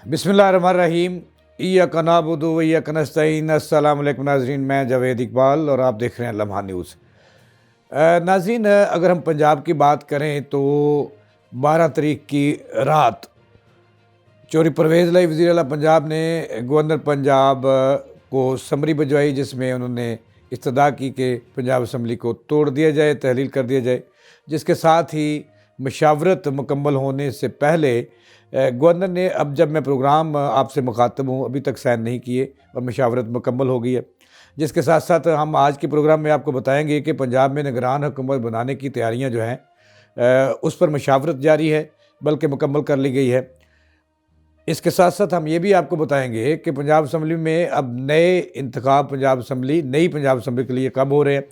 बिस्मिल्लाहिर्रहमानिर्रहीम। इय्याका नअबुदु व इय्याका नस्तईन। अस्सलाम वालेकुम नाज़रीन, मैं जावेद इकबाल और आप देख रहे हैं लम्हा न्यूज़। नाज़रीन, अगर हम पंजाब की बात करें तो 12 तारीख की रात चौधरी परवेज़ लाई वज़ीर आला पंजाब ने गवर्नर पंजाब को समरी भिजवाई, जिसमें उन्होंने इस्तदा की कि पंजाब असम्बली को तोड़ दिया जाए, तहलील कर दिया जाए। जिसके साथ ही मशावरत मुकम्मल होने से पहले गवर्नर ने, अब जब मैं प्रोग्राम आपसे मुखातब हूँ, अभी तक साइन नहीं किए और मशावरत मुकम्मल हो गई है। जिसके साथ साथ हम आज के प्रोग्राम में आपको बताएंगे कि पंजाब में निगरान हुकूमत बनाने की तैयारियाँ जो हैं उस पर मशावरत जारी है, बल्कि मुकम्मल कर ली गई है। इसके साथ साथ हम ये भी आपको बताएंगे कि पंजाब असम्बली में अब नए इंतखाब नई पंजाब असम्बली के लिए कब हो रहे हैं,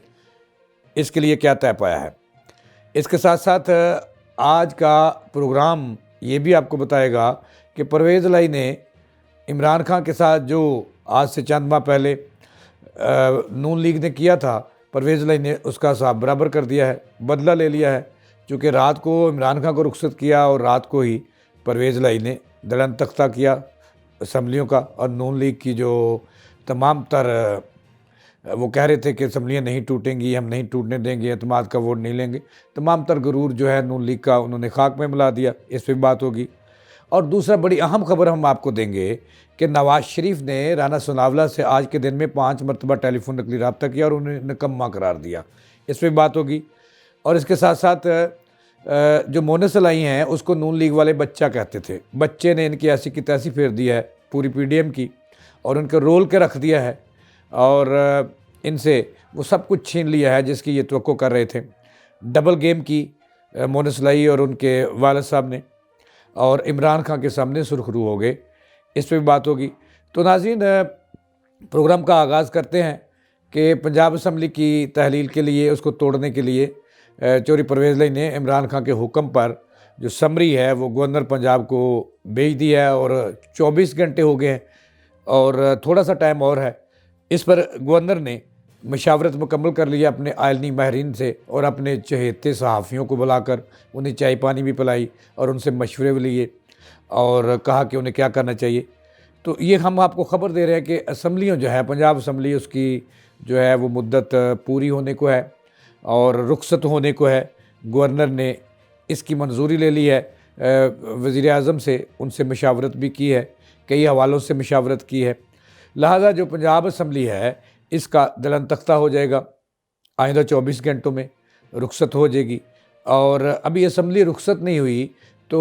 इसके लिए क्या तय पाया है। इसके साथ साथ आज का प्रोग्राम ये भी आपको बताएगा कि परवेज़ लाई ने इमरान खान के साथ जो आज से चंद माह पहले नून लीग ने किया था, परवेज़ लाई ने उसका हिसाब बराबर कर दिया है, बदला ले लिया है। चूँकि रात को इमरान खान को रुखसत किया और रात को ही परवेज़ लाई ने दलन तख्ता किया असम्बलियों का, और नून लीग की जो तमाम तर वो कह रहे थे कि असम्बलियाँ नहीं टूटेंगी, हम नहीं टूटने देंगे, एतमाद का वोट नहीं लेंगे, तमाम तर गुरूर जो है नून लीग का उन्होंने खाक में मिला दिया। इस पर बात होगी। और दूसरा बड़ी अहम खबर हम आपको देंगे कि नवाज़ शरीफ ने राना सोनावला से आज के दिन में 5 मरतबा टेलीफोन नकली रब्ता किया और उन्हें निकम्मा करार दिया। इस पर बात होगी। और इसके साथ साथ जो मोनस लाई हैं उसको नून लीग वाले बच्चा कहते थे। बच्चे ने इनकी ऐसी की तैसी फेर दी है पूरी PDM की, और उनके रोल के रख दिया है, और इनसे वो सब कुछ छीन लिया है जिसकी ये तवक्को कर रहे थे। डबल गेम की मोनस लाई और उनके वालिद साहब ने, और इमरान खान के सामने सुरखरू हो गए। इस पर भी बात होगी। तो नाज़रीन, प्रोग्राम का आगाज़ करते हैं कि पंजाब असम्बली की तहलील के लिए, उसको तोड़ने के लिए चौधरी परवेज़ लाई ने इमरान खान के हुक्म पर जो समरी है वो गवर्नर पंजाब को भेज दी है, और 24 घंटे हो गए हैं और थोड़ा सा टाइम और है। इस पर गवर्नर ने मशावरत मुकम्मल कर लिया अपने आलमी माहरीन से, और अपने चहेते सहाफ़ियों को बुलाकर उन्हें चाय पानी भी पिलाई और उनसे मशवरे भी लिए और कहा कि उन्हें क्या करना चाहिए। तो ये हम आपको ख़बर दे रहे हैं कि असम्बलियों जो है, पंजाब असम्बली, उसकी जो है वो मुद्दत पूरी होने को है और रुखसत होने को है। गवर्नर ने इसकी मंजूरी ले ली है वज़ीर आज़म से, उनसे मशावरत भी की है, कई हवालों से मशावरत की है। लिहाजा जो पंजाब असम्बली है इसका दलन तख्ता हो जाएगा, आइंदा 24 घंटों में रुखसत हो जाएगी। और अभी असम्बली रुखसत नहीं हुई तो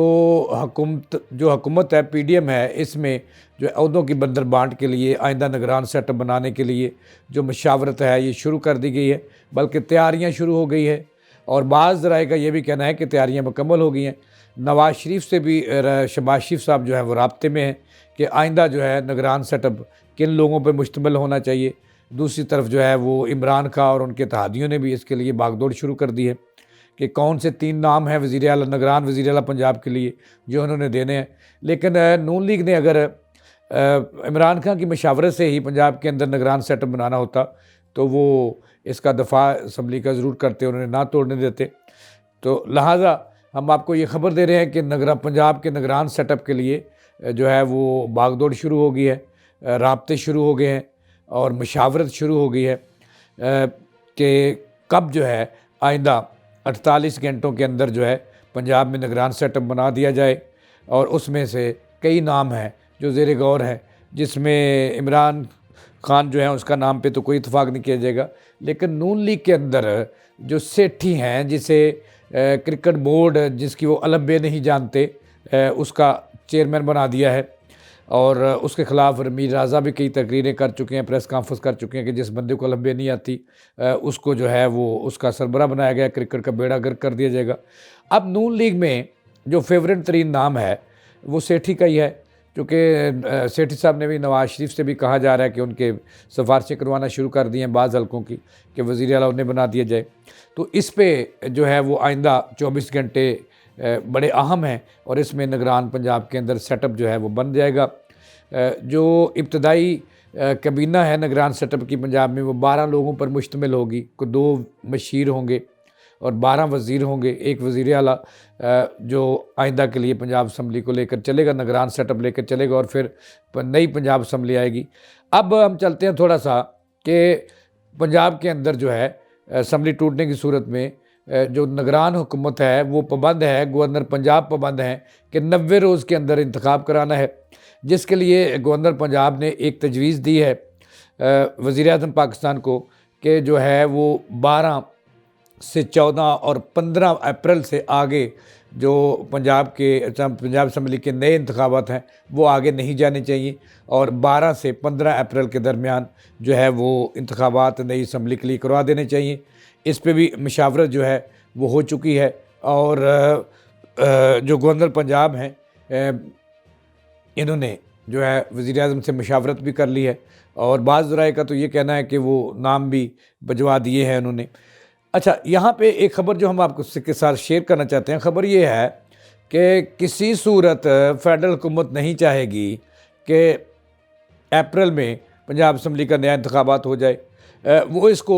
हुकूमत है, PDM है, इसमें जो अहदों की बंदर बांट के लिए, आइंदा निगरान सेटअप बनाने के लिए जो मशावरत है ये शुरू कर दी गई है, बल्कि तैयारियां शुरू हो गई है। और बाज़ ज़राए का ये भी कहना है कि तैयारियां मुकम्मल हो गई हैं। नवाज़ शरीफ से भी शहबाज शरीफ साहब जो है वो राब्ते में हैं कि आइंदा जो है निगरान सेटअप किन लोगों पर मुश्तमिल होना चाहिए। दूसरी तरफ जो है वो इमरान खान और उनके इत्तेहादियों ने भी इसके लिए भागदौड़ शुरू कर दी है कि कौन से 3 नाम हैं निगरान वज़ीर आला पंजाब के लिए जो उन्होंने देने हैं। लेकिन नून लीग ने अगर इमरान खान की मशावरत से ही पंजाब के अंदर निगरान सेटअप बनाना होता तो वो इसका दफ़ा असम्बली का ज़रूर करते, उन्होंने ना तोड़ने देते। तो लिहाजा हम आपको ये ख़बर दे रहे हैं कि पंजाब के निगरान सेटअप के लिए जो है वो भागदौड़ शुरू हो गई है, राब्ते शुरू हो गए हैं और मशावरत शुरू हो गई है कि कब जो है आइंदा 48 घंटों के अंदर जो है पंजाब में निगरान सेटअप बना दिया जाए। और उसमें से कई नाम हैं जो ज़ेर गौर हैं, जिसमें इमरान खान जो है उसका नाम पे तो कोई इत्तफाक नहीं किया जाएगा, लेकिन नून लीग के अंदर जो सेठी हैं, जिसे क्रिकेट बोर्ड जिसकी वो अलबे नहीं जानते, उसका चेयरमैन बना दिया है। और उसके ख़िलाफ़ मीर राजा भी कई तकरीरें कर चुके हैं, प्रेस कॉन्फ्रेंस कर चुके हैं कि जिस बंदे को लंबे नहीं आती उसको जो है वो उसका सरबरा बनाया गया, क्रिकेट का बेड़ा गर्क कर दिया जाएगा। अब नून लीग में जो फेवरेट तरीन नाम है वो सेठी का ही है, क्योंकि सेठी साहब ने भी नवाज़ शरीफ से भी कहा जा रहा है कि उनके सिफारिशें करवाना शुरू कर दी हैं बाज़ हलकों की कि वज़ीर आला उन्हें बना दिया जाए। तो इस पे जो है वो आइंदा 24 घंटे बड़े अहम हैं और इसमें निगरान पंजाब के अंदर सेटअप जो है वो बन जाएगा। जो इब्तदाई कैबिना है निगरान सेटअप की पंजाब में, वो 12 लोगों पर मुश्तमिल होगी। को 2 मशीर होंगे और 12 वज़ीर होंगे, एक वज़ीर आला जो आइंदा के लिए पंजाब असम्बली को लेकर चलेगा, निगरान सेटअप लेकर चलेगा, और फिर नई पंजाब असम्बली आएगी। अब हम चलते हैं थोड़ा सा कि पंजाब के अंदर जो है असम्बली टूटने की सूरत में जो निगरान हुकूमत है वो पाबंद है, गवर्नर पंजाब पाबंद हैं कि 90 रोज़ के अंदर इंतखाब कराना है, जिसके लिए गवर्नर पंजाब ने एक तजवीज़ दी है वज़ीर आज़म पाकिस्तान को कि जो है वो 12 से 14 और 15 अप्रैल से आगे जो पंजाब असम्बली के नए इंतखाबात हैं वो आगे नहीं जाने चाहिए, और 12 से 15 अप्रैल के दरमियान जो है वो इंतखाबात नई असम्बली के लिए करवा देने चाहिए। इस पे भी मशावरत जो है वो हो चुकी है, और जो गवर्नर पंजाब हैं इन्होंने जो है वज़ीर आज़म से मशावरत भी कर ली है, और बाज़ ज़राए का तो ये कहना है कि वो नाम भी भिजवा दिए हैं उन्होंने। अच्छा, यहाँ पे एक ख़बर जो हम आपको के साथ शेयर करना चाहते हैं, ख़बर ये है कि किसी सूरत फेडरल हुकूमत नहीं चाहेगी कि अप्रैल में पंजाब असम्बली का नया इंतखाबात हो जाए। वो इसको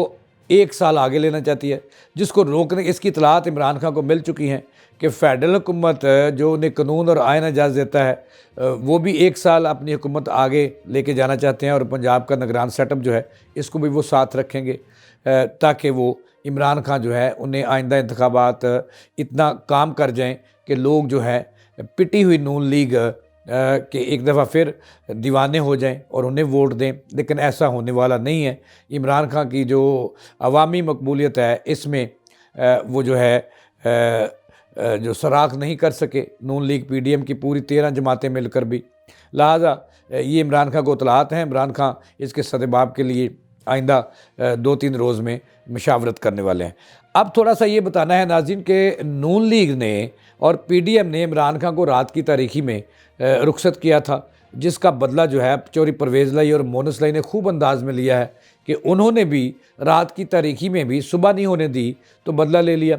1 साल आगे लेना चाहती है, जिसको रोकने इसकी इतलात इमरान खान को मिल चुकी हैं कि फ़ेडरल हुकूमत जो उन्हें कानून और आइन इजाज़त देता है वो भी 1 साल अपनी हुकूमत आगे लेके जाना चाहते हैं, और पंजाब का निगरान सेटअप जो है इसको भी वो साथ रखेंगे ताकि वो इमरान खान जो है उन्हें आइंदा इंतखाबात इतना काम कर जाएं कि लोग जो है पिटी हुई नून लीग कि एक दफ़ा फिर दीवाने हो जाएं और उन्हें वोट दें, लेकिन ऐसा होने वाला नहीं है। इमरान खान की जो अवामी मकबूलियत है इसमें वो जो है जो सराख नहीं कर सके नून लीग PDM की पूरी 13 जमातें मिलकर भी, लिहाजा ये इमरान खान को इतलात हैं। इमरान खान इसके सदबाब के लिए आइंदा 2-3 रोज़ में मशावरत करने वाले हैं। अब थोड़ा सा ये बताना है नाज़रीन कि नून लीग ने और PDM ने इमरान खान को रात की तारीखी में रुखसत किया था, जिसका बदला जो है चौधरी परवेज़ लाई और मोनस लाई ने खूब अंदाज में लिया है कि उन्होंने भी रात की तारीखी में भी सुबह नहीं होने दी तो बदला ले लिया।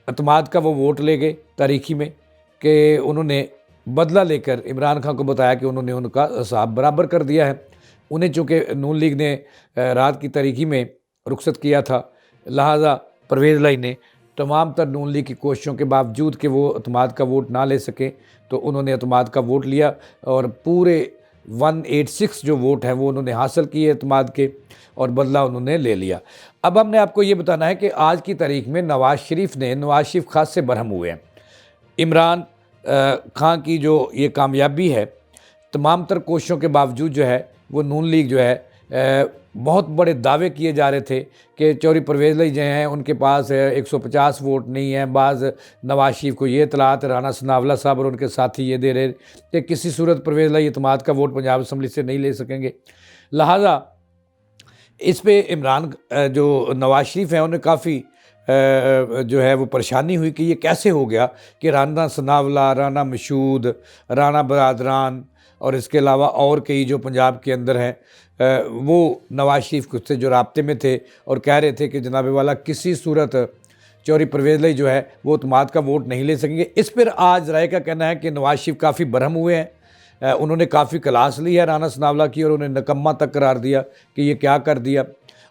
अतमाद का वो वोट ले गए तारीखी में कि उन्होंने बदला लेकर इमरान खान को बताया कि उन्होंने उनका हिसाब बराबर कर दिया है। उन्हें चूँकि नून लीग ने रात की तारीखी में रुखसत किया था, लिहाजा परवेज़ लाई ने तमाम तर नून लीग की कोशिशों के बावजूद कि वो अतमाद का वोट ना ले सके तो उन्होंने अतमाद का वोट लिया, और पूरे 186 जो वोट हैं वो उन्होंने हासिल किए अतमाद के, और बदला उन्होंने ले लिया। अब हमने आपको ये बताना है कि आज की तारीख में नवाज़ शरीफ खास से बरहम हुए हैं। इमरान खान की जो ये कामयाबी है, तमाम तर कोशिशों के बावजूद जो है वो नून लीग जो है बहुत बड़े दावे किए जा रहे थे कि चौधरी परवेज़ लाई जो हैं उनके पास 150 वोट नहीं हैं। बाज़ नवाज़ शरीफ को ये इतलात राना सनावला साहब और उनके साथी ये दे रहे कि किसी सूरत परवेज़ लाई इत्तेमाद का वोट पंजाब असम्बली से नहीं ले सकेंगे। लिहाजा इस पे इमरान जो नवाज़ शरीफ हैं उन्हें काफ़ी जो है वो परेशानी हुई कि ये कैसे हो गया कि राना सनावला, राना मशहूद, राना बरादरान और इसके अलावा और कई जो पंजाब के अंदर हैं वो नवाज़ शरीफ से जो राब्ते में थे और कह रहे थे कि जनाब वाला किसी सूरत चौधरी परवेज़ लाई जो है वो इत्तेमाद का वोट नहीं ले सकेंगे। इस पर आज राय का कहना है कि नवाज़ शरीफ काफ़ी बरहम हुए हैं। उन्होंने काफ़ी क्लास ली है राना सनावला की और उन्हें निकम्मा तक करार दिया कि ये क्या कर दिया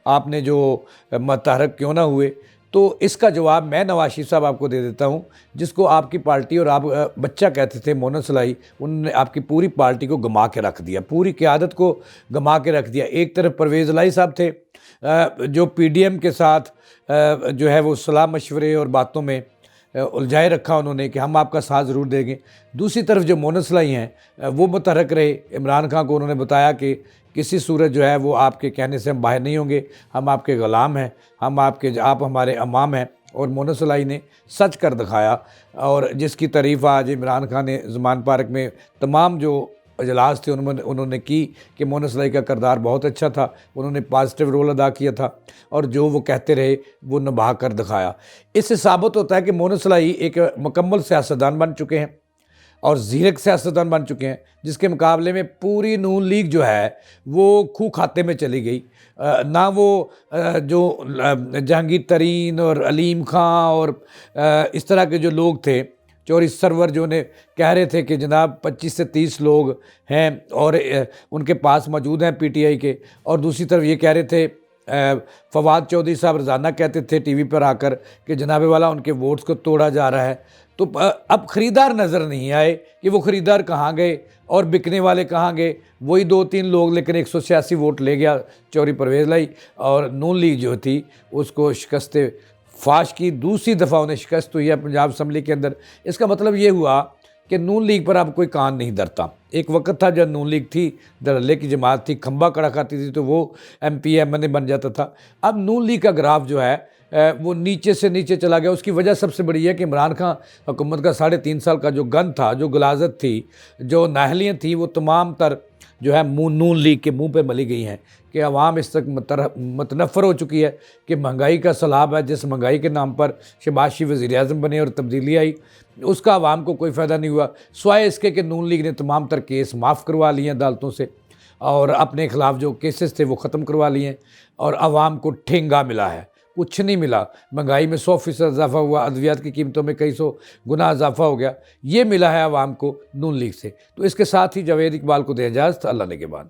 आपने, जो मतहरक क्यों ना हुए। तो इसका जवाब मैं नवाज़ शरीफ साहब आपको दे देता हूँ, जिसको आपकी पार्टी और आप बच्चा कहते थे मोनस लाई, उन्होंने आपकी पूरी पार्टी को गमा के रख दिया, पूरी क़यादत को गमा के रख दिया। एक तरफ परवेज़ लाई साहब थे जो PDM के साथ जो है वो सलाह मशवरे और बातों में उलझाए रखा उन्होंने कि हम आपका साथ ज़रूर देंगे। दूसरी तरफ जो मोनस लाई हैं वो मुतहरक रहे। इमरान खान को उन्होंने बताया कि किसी सूरत जो है वो आपके कहने से हम बाहर नहीं होंगे, हम आपके ग़ुलाम हैं, आप हमारे इमाम हैं। और मोनस लाई ने सच कर दिखाया, और जिसकी तारीफ़ आज इमरान खान ने ज़मान पार्क में तमाम जो अजलास थे उन्होंने की कि मोनस लाई का किरदार बहुत अच्छा था, उन्होंने पॉजिटिव रोल अदा किया था और जो वो कहते रहे वो निभा कर दिखाया। इससे साबित होता है कि मोनस लाई एक मुकम्मल सियासतदान बन चुके हैं और ज़ीरक सियासतदान बन चुके हैं, जिसके मुकाबले में पूरी नून लीग जो है वो खूह खाते में चली गई। ना वो जो जहांगीर तरीन और अलीम खां और इस तरह के जो लोग थे, चौधरी सरवर जो ने कह रहे थे कि जनाब 25 से 30 लोग हैं और उनके पास मौजूद हैं PTI के, और दूसरी तरफ ये कह रहे थे फवाद चौधरी साहब रोज़ाना कहते थे टीवी पर आकर कि जनाबे वाला उनके वोट्स को तोड़ा जा रहा है। तो अब ख़रीदार नज़र नहीं आए कि वो ख़रीदार कहाँ गए और बिकने वाले कहाँ गए। वही 2-3 लोग, लेकिन 186 वोट ले गया चौधरी परवेज़ लाई, और नून लीग जो थी उसको शिकस्त फाश की दूसरी दफ़ा उन्हें शिकस्त हुई है पंजाब असम्बली के अंदर। इसका मतलब ये हुआ कि नून लीग पर अब कोई कान नहीं धरता। एक वक्त था जब नून लीग थी, धड़ल्ले की जमात थी, खंबा कड़ा खाती थी तो वो MP MNA बन जाता था। अब नून लीग का ग्राफ जो है वो नीचे से नीचे चला गया। उसकी वजह सबसे बड़ी है कि इमरान खान हुकूमत का 3.5 साल का जो गन था, जो गलाजत थी, जो नाहलियाँ थी, वो तमाम तर जो है नून लीग के मुंह पे मली गई हैं कि अवाम इस तक मतनफ़र हो चुकी है कि महंगाई का सैलाब है। जिस महंगाई के नाम पर शहबाज शरीफ वज़ीर-ए-आज़म बने और तब्दीली आई, उसका अवाम को कोई फ़ायदा नहीं हुआ, सिवाय इसके कि नून लीग ने तमाम तर केस माफ़ करवा लिए हैं अदालतों से, और अपने ख़िलाफ़ जो केसेस थे वो ख़त्म करवा लिए हैं, और अवाम को ठेंगा मिला है, कुछ नहीं मिला। महंगाई में 100% इजाफा हुआ, अद्वियात की कीमतों में कई 100 गुना इजाफा हो गया। ये मिला है अवाम को नून लीग से। तो इसके साथ ही जावेद इकबाल को दें इजाज़त, अल्लाह ने के बाद।